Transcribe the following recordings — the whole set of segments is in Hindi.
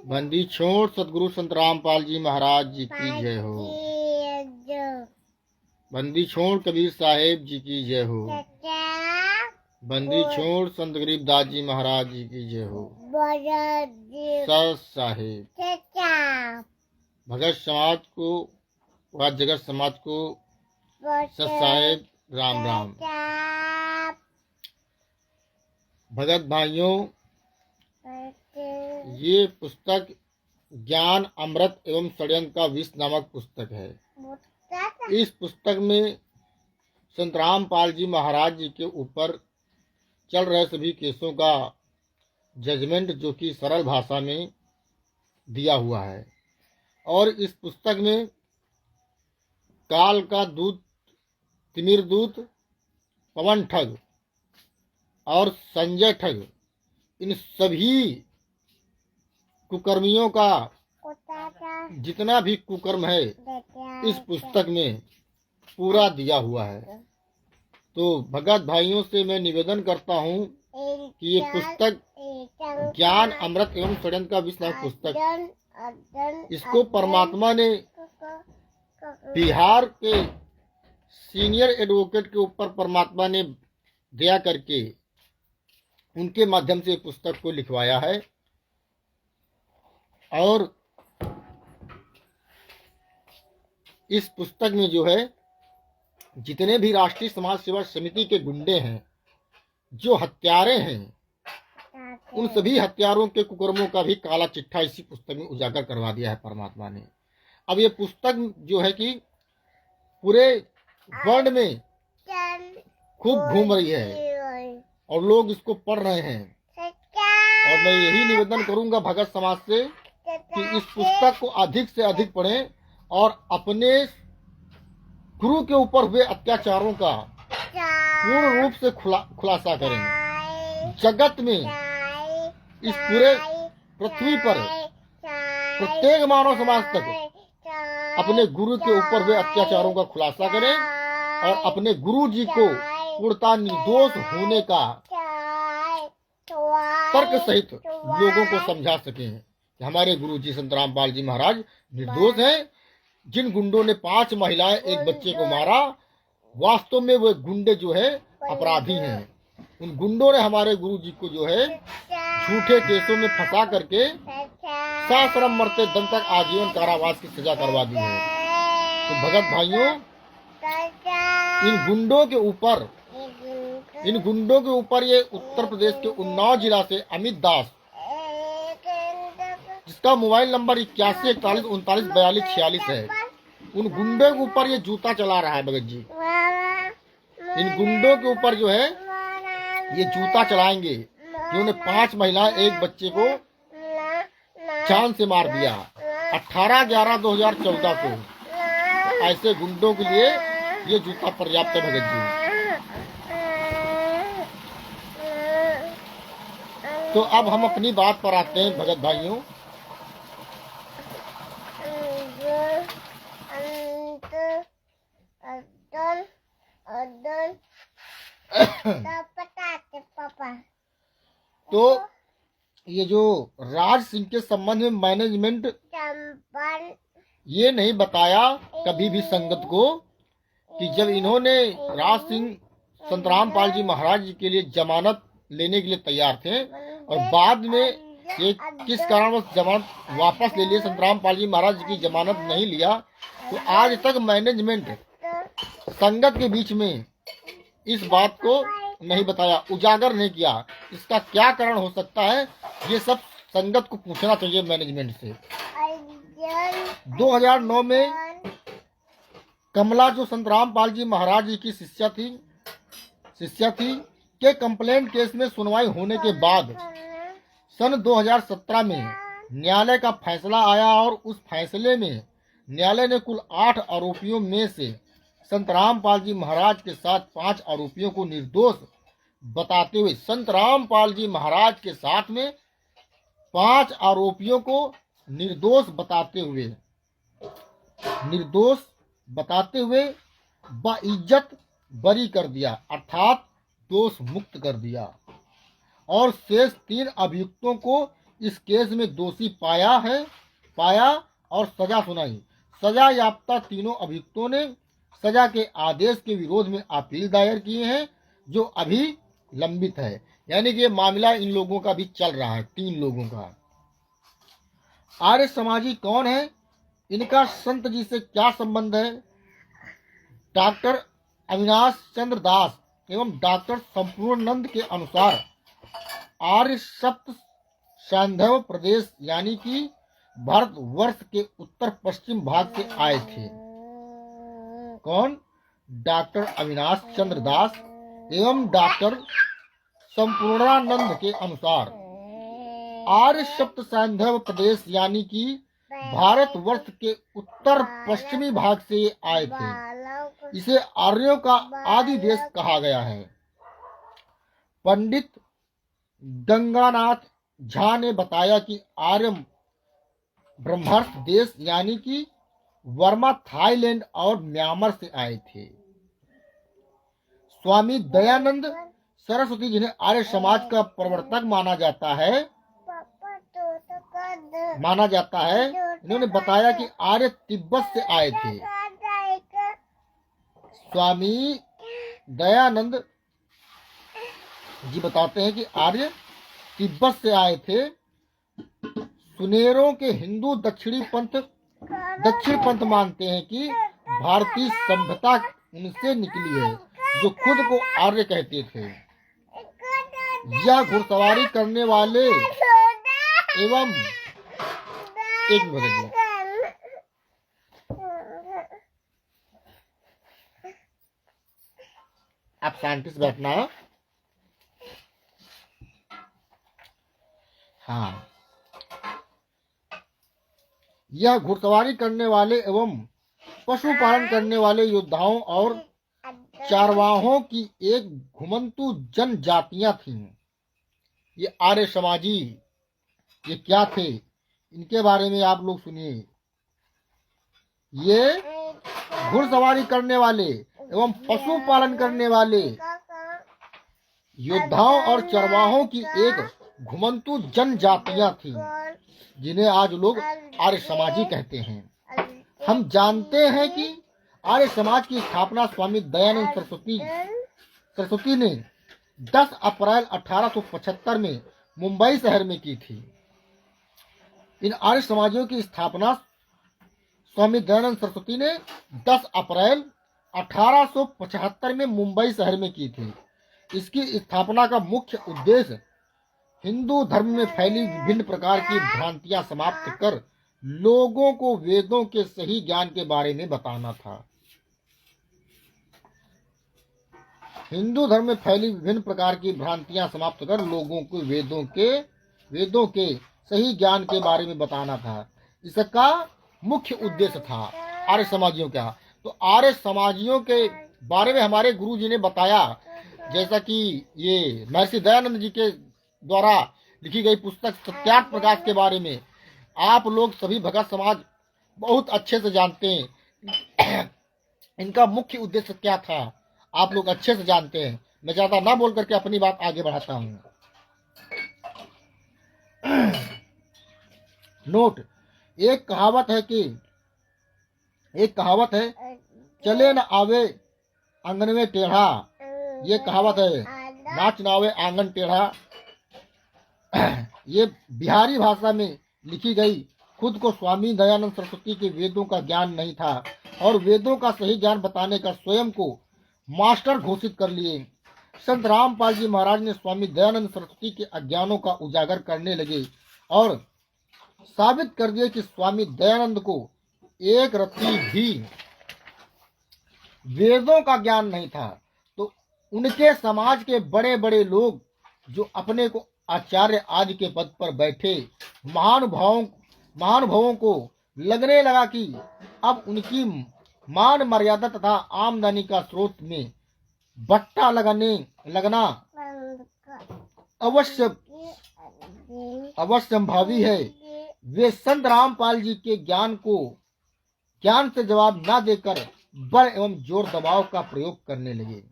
बंदी छोड़ सतगुरु संत रामपाल जी महाराज जी की जय हो। बंदी छोड़ कबीर साहेब जी की जय हो। बंदी छोड़ संत गरीबदास जी महाराज जी की जय हो। सत साहेब भगत समाज को व जगत समाज को सत साहेब राम राम। भगत भाइयों, ये पुस्तक ज्ञान अमृत एवं षड्यंत्र का विष नामक पुस्तक है। इस पुस्तक में संत रामपाल जी महाराज जी के ऊपर चल रहे सभी केसों का जजमेंट जो कि सरल भाषा में दिया हुआ है। और इस पुस्तक में काल का दूत, तिमिर दूत, पवन ठग और संजय ठग, इन सभी कुकर्मियों का जितना भी कुकर्म है इस पुस्तक में पूरा दिया हुआ है। तो भगत भाइयों से मैं निवेदन करता हूँ कि ये पुस्तक ज्ञान अमृत एवं षड्यंत्र का विष नामक पुस्तक, इसको परमात्मा ने बिहार के सीनियर एडवोकेट के ऊपर परमात्मा ने दया करके उनके माध्यम से पुस्तक को लिखवाया है। और इस पुस्तक में जो है जितने भी राष्ट्रीय समाज सेवा समिति के गुंडे हैं, जो हत्यारे हैं, उन सभी हत्यारों के कुकर्मों का भी काला चिट्ठा इसी पुस्तक में उजागर करवा दिया है परमात्मा ने। अब ये पुस्तक जो है कि पूरे वर्ल्ड में खूब घूम रही है और लोग इसको पढ़ रहे हैं। और मैं यही निवेदन करूंगा भगत समाज से कि इस पुस्तक को अधिक से अधिक पढ़ें और अपने गुरु के ऊपर हुए अत्याचारों का पूर्ण रूप से खुलासा करें। जगत में इस पूरे पृथ्वी पर प्रत्येक मानव समाज तक अपने गुरु के ऊपर हुए अत्याचारों का खुलासा करें और अपने गुरु जी को पूर्णतः निर्दोष होने का तर्क सहित लोगों को समझा सकें कि हमारे गुरु जी संत रामपाल जी महाराज निर्दोष हैं। जिन गुंडों ने 5 महिलाएं एक बच्चे को मारा, वास्तव में वो गुंडे जो है अपराधी हैं। उन गुंडों ने हमारे गुरु जी को जो है झूठे केसों में फंसा करके साश्रम मरते दम तक आजीवन कारावास की सजा करवा दी है। तो भगत भाइयों, इन गुंडों के ऊपर ये उत्तर प्रदेश के उन्नाव जिला से अमित दास, जिसका मोबाइल नंबर 8141394246 है, उन गुंडों के ऊपर ये जूता चला रहा है। भगत जी इन गुंडों के ऊपर जो है ये जूता चलाएंगे जिन्होंने 5 महिलाएं एक बच्चे को जान से मार दिया 18/11/2014 को। ऐसे गुंडों के लिए ये जूता पर्याप्त है भगत जी। तो अब हम अपनी बात पर आते हैं भगत भाइयों। तो ये जो राज सिंह के संबंध में मैनेजमेंट ये नहीं बताया कभी भी संगत को कि जब इन्होंने राज सिंह संत रामपाल जी महाराज जी के लिए जमानत लेने के लिए तैयार थे और बाद में ये किस कारण जमानत वापस ले लिए, संत रामपाल जी महाराज जी की जमानत नहीं लिया, तो आज तक मैनेजमेंट संगत के बीच में इस बात को नहीं बताया, उजागर नहीं किया। इसका क्या कारण हो सकता है, ये सब संगत को पूछना चाहिए मैनेजमेंट से। 2009 में कमला जो संत रामपाल जी महाराज जी की शिष्या थी के कंप्लेंट केस में सुनवाई होने के बाद सन 2017 में न्यायालय का फैसला आया और उस फैसले में न्यायालय ने कुल 8 आरोपियों में से संत रामपाल जी महाराज के साथ 5 आरोपियों को निर्दोष बताते हुए, संत रामपाल जी महाराज के साथ में 5 आरोपियों को निर्दोष बताते हुए बाइज्जत बरी कर दिया, अर्थात दोष मुक्त कर दिया और शेष 3 अभियुक्तों को इस केस में दोषी पाया और सजा सुनाई। सजा याफ्ता तीनों अभियुक्तों ने सजा के आदेश के विरोध में अपील दायर किए हैं, जो अभी लंबित है। यानी कि ये मामला इन लोगों का भी चल रहा है, 3 लोगों का। आर्य समाजी कौन है, इनका संत जी से क्या संबंध है? डॉक्टर अविनाश चंद्र दास एवं डॉक्टर संपूर्णानंद के अनुसार आर्य सप्त सैंधव प्रदेश यानी कि भारतवर्ष के उत्तर पश्चिम भाग से आए थे। कौन? डॉक्टर अविनाश चंद्र दास एवं डॉक्टर संपूर्णानंद के अनुसार आर्य सप्त सैंधव प्रदेश यानी कि भारतवर्ष के उत्तर पश्चिमी भाग से ये आए थे। इसे आर्यों का आदि देश कहा गया है। पंडित गंगानाथ झा ने बताया कि आर्य ब्रह्मर्ष देश यानी कि वर्मा थाईलैंड और म्यांमार से आए थे। स्वामी दयानंद सरस्वती जिन्हें आर्य समाज का प्रवर्तक माना जाता है, इन्होंने बताया कि आर्य तिब्बत से आए थे। स्वामी दयानंद जी बताते हैं कि आर्य तिब्बत से आए थे। सुनेरों के हिंदू दक्षिण पंथ मानते हैं कि भारतीय सभ्यता उनसे निकली है, जो खुद को आर्य कहते थे। यह घुड़सवारी करने वाले एवं एक मिनट, आप शांति से बैठना है। हाँ, यह घुड़सवारी करने वाले एवं पशुपालन करने वाले योद्धाओं और चारवाहों की एक घुमंतु जनजातियां थीं। ये आर्य समाजी ये क्या थे, इनके बारे में आप लोग सुनिए। ये घुड़सवारी करने वाले एवं पशुपालन करने वाले योद्धाओं और चरवाहों की एक घुमंतु जनजातियां थीं, जिन्हें आज लोग आर्य समाजी कहते हैं। हम जानते हैं कि आर्य समाज की स्थापना स्वामी दयानंद सरस्वती ने 10 अप्रैल 1875 में मुंबई शहर में की थी। इन आर्य समाजियों की स्थापना स्वामी दयानंद सरस्वती ने 10 अप्रैल 1875 में मुंबई शहर में की थी। इसकी स्थापना का मुख्य उद्देश्य हिंदू धर्म में फैली विभिन्न प्रकार की भ्रांतियां समाप्त कर लोगों को वेदों के सही ज्ञान के बारे में बताना था। हिंदू धर्म में फैली विभिन्न प्रकार की भ्रांतियां समाप्त कर लोगों को वेदों के सही ज्ञान के बारे में बताना था। इसका मुख्य उद्देश्य था आर्य समाजियों का। तो आर्य समाजियों के बारे में हमारे गुरु जी ने बताया, जैसा कि ये महर्षि दयानंद जी के द्वारा लिखी गई पुस्तक सत्यार्थ प्रकाश के बारे में आप लोग सभी भगत समाज बहुत अच्छे से जानते हैं। इनका मुख्य उद्देश्य क्या था आप लोग अच्छे से जानते हैं। मैं ज्यादा ना बोल करके अपनी बात आगे बढ़ाता हूँ। नोट, एक कहावत है चले न आवे आंगन में टेढ़ा। ये कहावत है, नाच न आवे आंगन टेढ़ा। ये बिहारी भाषा में लिखी गई। खुद को स्वामी दयानंद सरस्वती के वेदों का ज्ञान नहीं था और वेदों का सही ज्ञान बताने का स्वयं को मास्टर घोषित कर लिए। संत रामपाल जी महाराज ने स्वामी दयानंद सरस्वती के अज्ञानों का उजागर करने लगे और साबित कर दिए कि स्वामी दयानंद को एक रत्ती भी वेदों का ज्ञान नहीं था। तो उनके समाज के बड़े बड़े लोग जो अपने को आचार्य आदि के पद पर बैठे महानुभावों को लगने लगा कि अब उनकी मान मर्यादा तथा आमदनी का स्रोत में बट्टा लगना अवश्यंभावी है। वे संत रामपाल जी के ज्ञान से जवाब न देकर बल एवं जोर दबाव का प्रयोग करने लगे।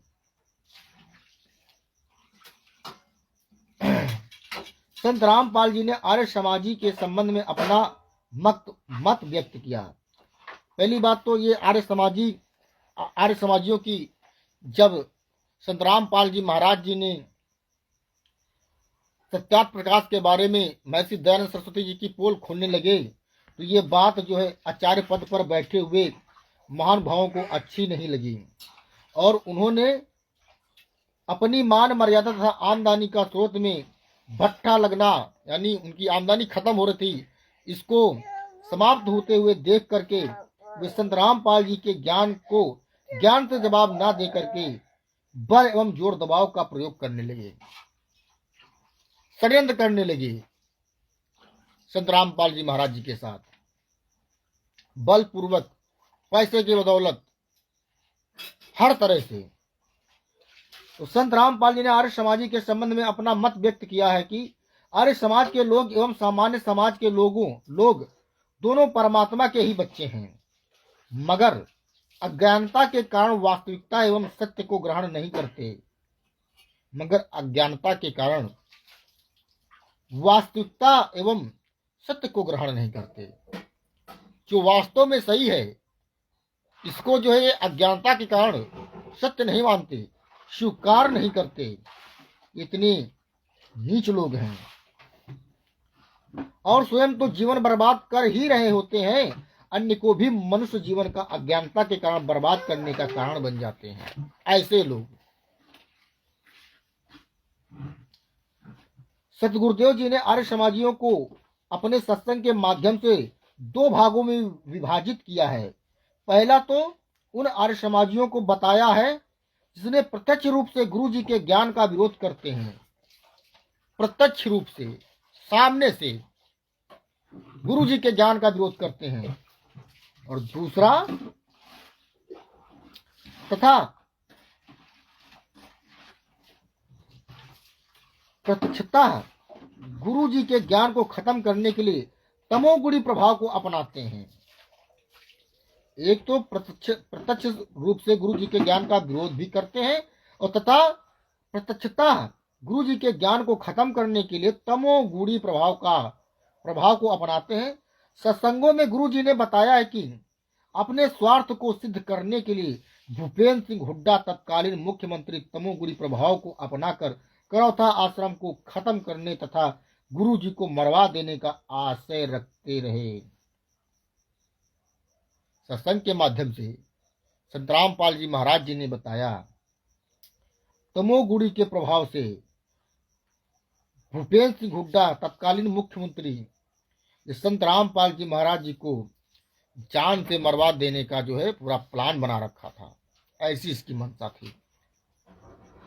संत रामपाल जी ने आर्य समाजी के संबंध में अपना मत व्यक्त किया। पहली बात तो ये आर्य समाजियों की जब संत रामपाल जी महाराज जी ने सत्यार्थ प्रकाश के बारे में महर्षि दयानंद सरस्वती जी की पोल खोलने लगे तो ये बात जो है आचार्य पद पर बैठे हुए महानुभावों को अच्छी नहीं लगी और उन्होंने अपनी मान मर्यादा तथा आमदनी का स्रोत में भट्ठा लगना, यानी उनकी आमदनी खत्म हो रही थी, इसको समाप्त होते हुए देख करके वे संत रामपाल जी के ज्ञान से जवाब ना दे करके बल एवं जोर दबाव का प्रयोग करने लगे, षड्यंत्र करने लगे संत रामपाल जी महाराज जी के साथ, बलपूर्वक पैसे की बदौलत हर तरह से। तो संत रामपाल जी ने आर्य समाजी के संबंध में अपना मत व्यक्त किया है कि आर्य समाज के लोग एवं सामान्य समाज के लोग दोनों परमात्मा के ही बच्चे हैं, मगर अज्ञानता के कारण वास्तविकता एवं सत्य को ग्रहण नहीं करते, मगर अज्ञानता के कारण वास्तविकता एवं सत्य को ग्रहण नहीं करते। जो वास्तव में सही है इसको जो है अज्ञानता के कारण सत्य नहीं मानते, स्वीकार नहीं करते। इतने नीच लोग हैं और स्वयं तो जीवन बर्बाद कर ही रहे होते हैं, अन्य को भी मनुष्य जीवन का अज्ञानता के कारण बर्बाद करने का कारण बन जाते हैं ऐसे लोग। सतगुरुदेव जी ने आर्य समाजियों को अपने सत्संग के माध्यम से 2 भागों में विभाजित किया है। पहला तो उन आर्य समाजियों को बताया है जिसने प्रत्यक्ष रूप से गुरु जी के ज्ञान का विरोध करते हैं, प्रत्यक्ष रूप से सामने से गुरु जी के ज्ञान का विरोध करते हैं, और दूसरा तथा प्रत्यक्षता गुरु जी के ज्ञान को खत्म करने के लिए तमोगुणी प्रभाव को अपनाते हैं। एक तो प्रत्यक्ष रूप से गुरु जी के ज्ञान का विरोध भी करते हैं और तथा प्रत्यक्षता गुरु जी के ज्ञान को खत्म करने के लिए तमोगुणी प्रभाव को अपनाते हैं। सत्संगों में गुरु जी ने बताया है कि अपने स्वार्थ को सिद्ध करने के लिए भूपेंद्र सिंह हुड्डा तत्कालीन मुख्यमंत्री तमोगुणी प्रभाव को अपनाकर करौथा आश्रम को खत्म करने तथा गुरु जी को मरवा देने का आशय रखते रहे। सत्संग के माध्यम से संत रामपाल जी महाराज जी ने बताया तमोगुणी के प्रभाव से भूपेंद्र सिंह हुड्डा तत्कालीन मुख्यमंत्री संत रामपाल जी महाराज जी को जान से मरवा देने का जो है पूरा प्लान बना रखा था, ऐसी इसकी मंशा थी।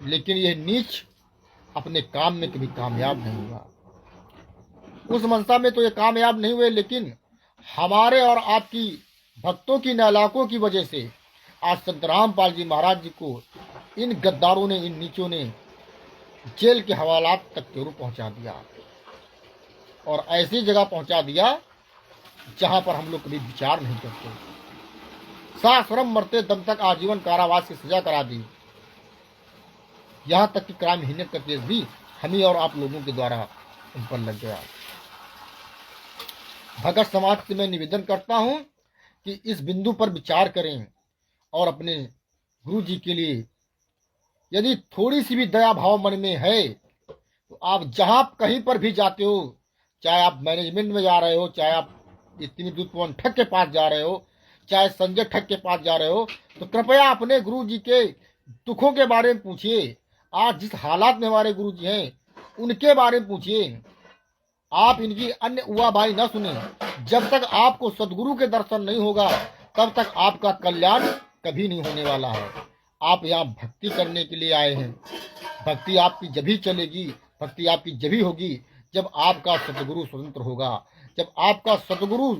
लेकिन यह नीच अपने काम में कभी कामयाब नहीं हुआ। उस मंशा में तो ये कामयाब नहीं हुए, लेकिन हमारे और आपकी भक्तों की नालायकों की वजह से आज संत रामपाल जी महाराज जी को इन गद्दारों ने, इन नीचों ने जेल के हवालात तक जरूर पहुंचा दिया और ऐसी जगह पहुंचा दिया जहां पर हम लोग कभी विचार नहीं करते। साश्रम मरते दम तक आजीवन कारावास की सजा करा दी, यहां तक कि क्राइम हिन्नत का केस भी हम ही और आप लोगों के द्वारा उन पर लग गया। भगत समाज से मैं निवेदन करता हूं कि इस बिंदु पर विचार करें और अपने गुरु जी के लिए यदि थोड़ी सी भी दया भाव मन में है तो आप जहां कहीं पर भी जाते हो, चाहे आप मैनेजमेंट में जा रहे हो, चाहे आप इतनी दूध ठग के पास जा रहे हो, चाहे संजय ठग के पास जा रहे हो, तो कृपया अपने गुरु जी के दुखों के बारे में पूछिए। आज जिस हालात में हमारे गुरु जी हैं उनके बारे में पूछिए। आप इनकी अन्य उवाबाई न सुने। जब तक आपको सदगुरु के दर्शन नहीं होगा तब तक आपका कल्याण कभी नहीं होने वाला है। आप यहाँ भक्ति करने के लिए आए हैं। भक्ति आपकी जभी चलेगी, भक्ति आपकी जभी होगी जब आपका सतगुरु स्वतंत्र होगा, जब आपका सतगुरु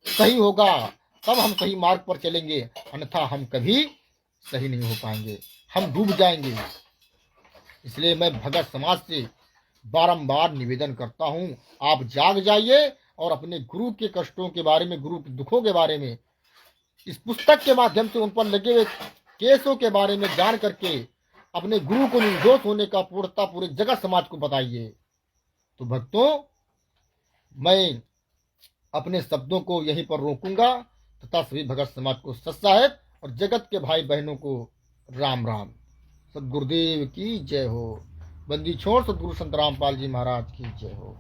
सही होगा तब हम सही मार्ग पर चलेंगे, अन्यथा हम कभी सही नहीं हो पाएंगे, हम डूब जाएंगे। इसलिए मैं भगत समाज से बारंबार निवेदन करता हूं, आप जाग जाइए और अपने गुरु के कष्टों के बारे में, गुरु के दुखों के बारे में इस पुस्तक के माध्यम से उन पर लगे हुए केसों के बारे में जान करके अपने गुरु को निर्दोष होने का पूर्णता पूरे जगत समाज को बताइए। तो भक्तों, मैं अपने शब्दों को यहीं पर रोकूंगा तथा सभी भगत समाज को सत साहेब और जगत के भाई बहनों को राम राम। सदगुरुदेव की जय हो। बंदी छोड़ सदगुरु संत रामपाल जी महाराज की जय हो।